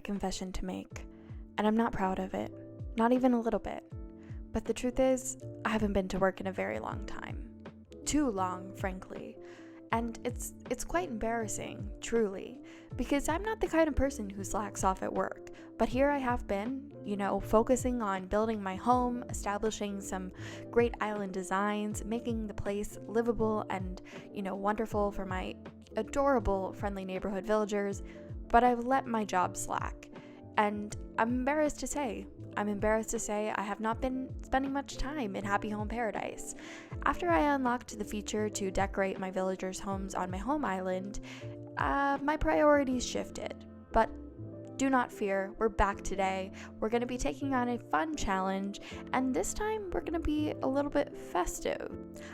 confession to make, and I'm not proud of it, not even a little bit. But the truth is, I haven't been to work in a very long time. Too long, frankly. And it's quite embarrassing, truly, because I'm not the kind of person who slacks off at work. But here I have been, focusing on building my home, establishing some great island designs, making the place livable and, wonderful for my adorable, friendly neighborhood villagers. But I've let my job slack. And I'm embarrassed to say I have not been spending much time in Happy Home Paradise. After I unlocked the feature to decorate my villagers' homes on my home island, my priorities shifted. But do not fear, we're back today. We're going to be taking on a fun challenge, and this time we're going to be a little bit festive.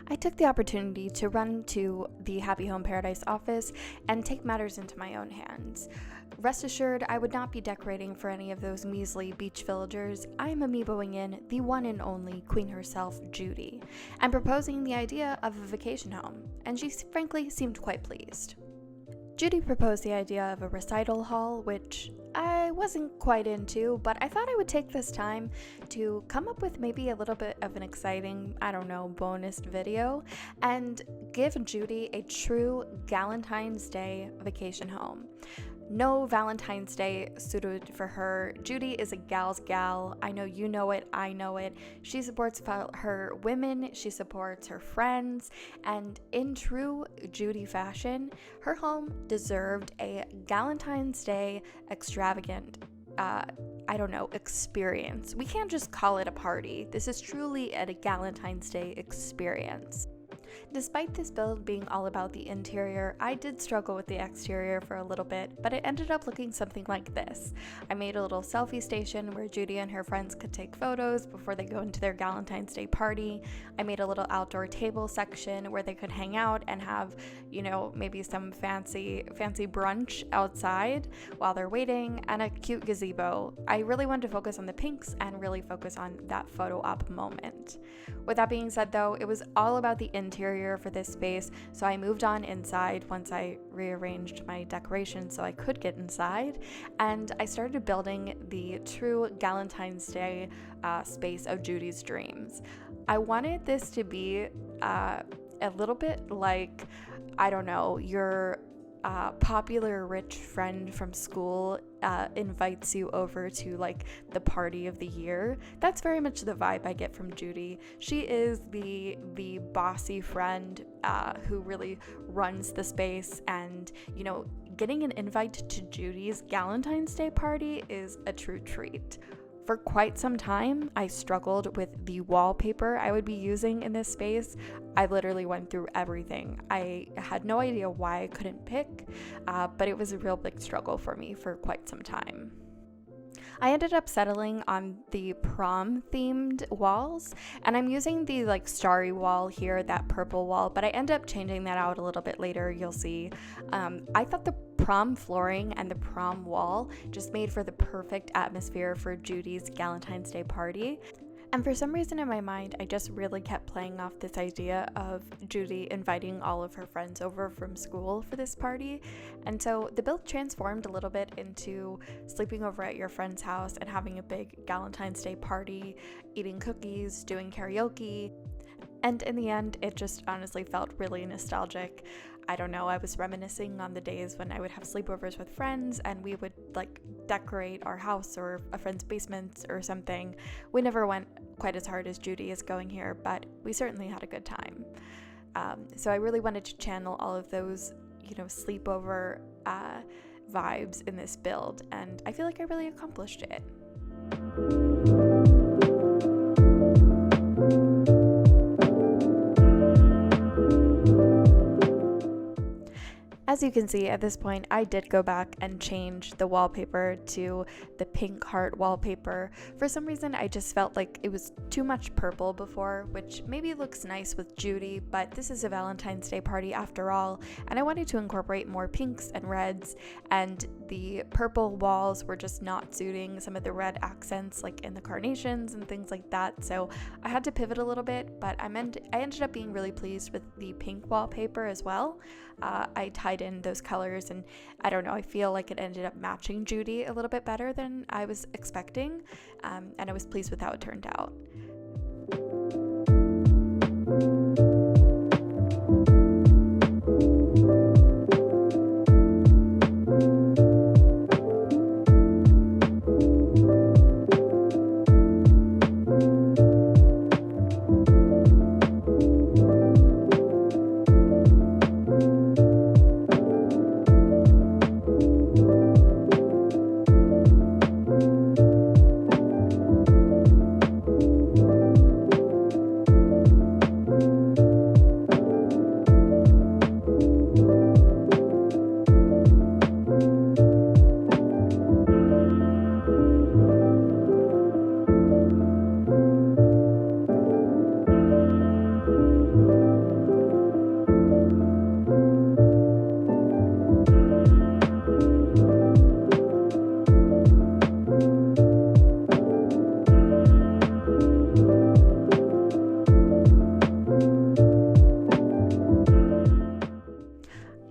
I took the opportunity to run to the Happy Home Paradise office and take matters into my own hands. Rest assured, I would not be decorating for any of those measly beach villagers. I'm amiiboing in the one and only queen herself, Judy, and proposing the idea of a vacation home, and she frankly seemed quite pleased. Judy proposed the idea of a recital hall, which I wasn't quite into, but I thought I would take this time to come up with maybe a little bit of an exciting, bonus video and give Judy a true Galentine's Day vacation home. No Valentine's Day suited for her. Judy is a gal's gal. I know you know it, I know it. She supports her women, she supports her friends, and in true Judy fashion, her home deserved a Galentine's Day extravagant experience. We can't just call it a party. This is truly a Galentine's Day experience. Despite this build being all about the interior, I did struggle with the exterior for a little bit, but it ended up looking something like this. I made a little selfie station where Judy and her friends could take photos before they go into their Galentine's Day party. I made a little outdoor table section where they could hang out and have, maybe some fancy brunch outside while they're waiting, and a cute gazebo. I really wanted to focus on the pinks and really focus on that photo op moment. With that being said, though, it was all about the interior for this space, so I moved on inside once I rearranged my decorations so I could get inside, and I started building the true Galentine's Day space of Judy's dreams. I wanted this to be a little bit like, your popular rich friend from school invites you over to the party of the year. That's very much the vibe I get from Judy. She is the bossy friend who really runs the space, and getting an invite to Judy's Galentine's Day party is a true treat. For quite some time, I struggled with the wallpaper I would be using in this space. I literally went through everything. I had no idea why I couldn't pick, but it was a real big struggle for me for quite some time. I ended up settling on the prom themed walls, and I'm using the starry wall here, that purple wall, but I end up changing that out a little bit later, you'll see. I thought the prom flooring and the prom wall just made for the perfect atmosphere for Judy's Galentine's Day party. And for some reason in my mind, I just really kept playing off this idea of Judy inviting all of her friends over from school for this party. And so the build transformed a little bit into sleeping over at your friend's house and having a big Galentine's Day party, eating cookies, doing karaoke. And in the end, it just honestly felt really nostalgic. I was reminiscing on the days when I would have sleepovers with friends and we would decorate our house or a friend's basement or something. We never went quite as hard as Judy is going here, but we certainly had a good time. So I really wanted to channel all of those, sleepover vibes in this build, and I feel like I really accomplished it. As you can see, at this point, I did go back and change the wallpaper to the pink heart wallpaper. For some reason, I just felt like it was too much purple before, which maybe looks nice with Judy, but this is a Valentine's Day party after all, and I wanted to incorporate more pinks and reds, and the purple walls were just not suiting some of the red accents like in the carnations and things like that, so I had to pivot a little bit, but I ended up being really pleased with the pink wallpaper as well. I tied dyed in those colors, and I don't know, I feel like it ended up matching Judy a little bit better than I was expecting, and I was pleased with how it turned out.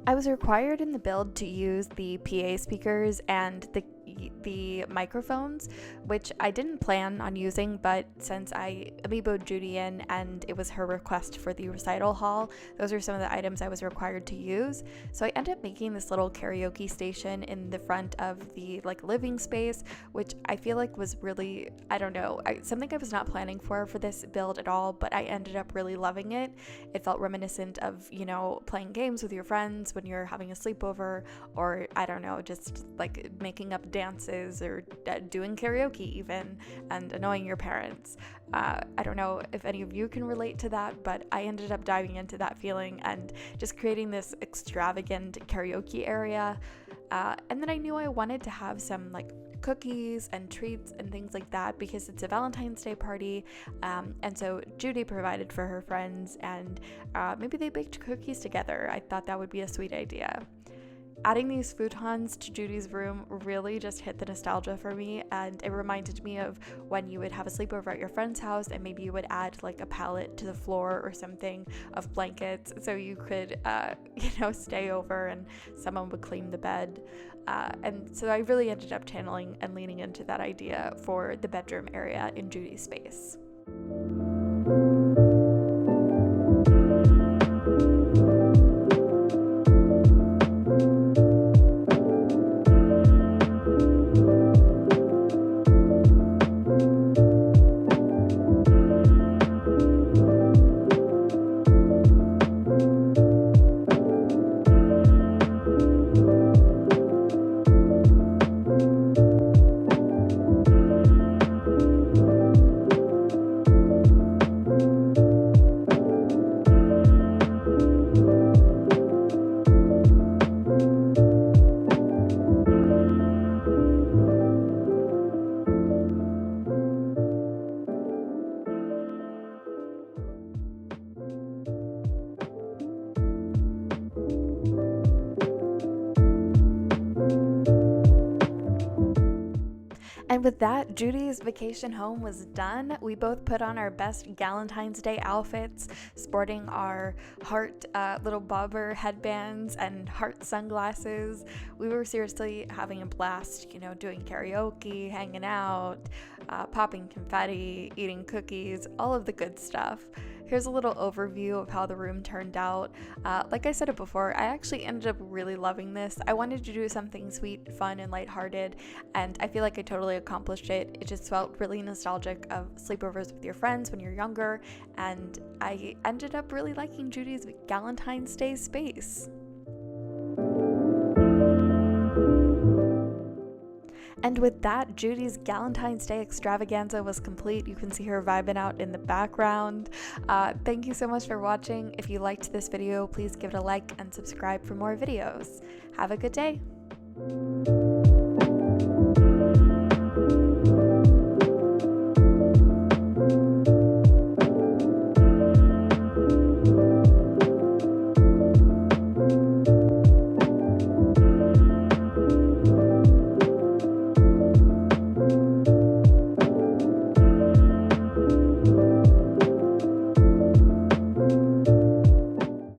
I was required in the build to use the PA speakers and the microphones, which I didn't plan on using, but since I amiiboed Judy in and it was her request for the recital hall, those are some of the items I was required to use. So I ended up making this little karaoke station in the front of the living space, which I feel like was really, I don't know, something I was not planning for this build at all, but I ended up really loving it. It felt reminiscent of, playing games with your friends when you're having a sleepover, or I don't know, just making up dances or doing karaoke even, and annoying your parents. I don't know if any of you can relate to that, but I ended up diving into that feeling and just creating this extravagant karaoke area. And then I knew I wanted to have some cookies and treats and things like that because it's a Valentine's Day party, and so Judy provided for her friends, and maybe they baked cookies together. I thought that would be a sweet idea. Adding these futons to Judy's room really just hit the nostalgia for me, and it reminded me of when you would have a sleepover at your friend's house and maybe you would add a pallet to the floor or something of blankets so you could stay over and someone would clean the bed, and so I really ended up channeling and leaning into that idea for the bedroom area in Judy's space. And with that, Judy's vacation home was done. We both put on our best Galentine's Day outfits, sporting our heart little bobber headbands and heart sunglasses. We were seriously having a blast, doing karaoke, hanging out, popping confetti, eating cookies, all of the good stuff. Here's a little overview of how the room turned out. Like I said it before, I actually ended up really loving this. I wanted to do something sweet, fun, and lighthearted, and I feel like I totally accomplished it. It just felt really nostalgic of sleepovers with your friends when you're younger, and I ended up really liking Judy's Galentine's Day space. And with that, Judy's Galentine's Day extravaganza was complete. You can see her vibing out in the background. Thank you so much for watching. If you liked this video, please give it a like and subscribe for more videos. Have a good day.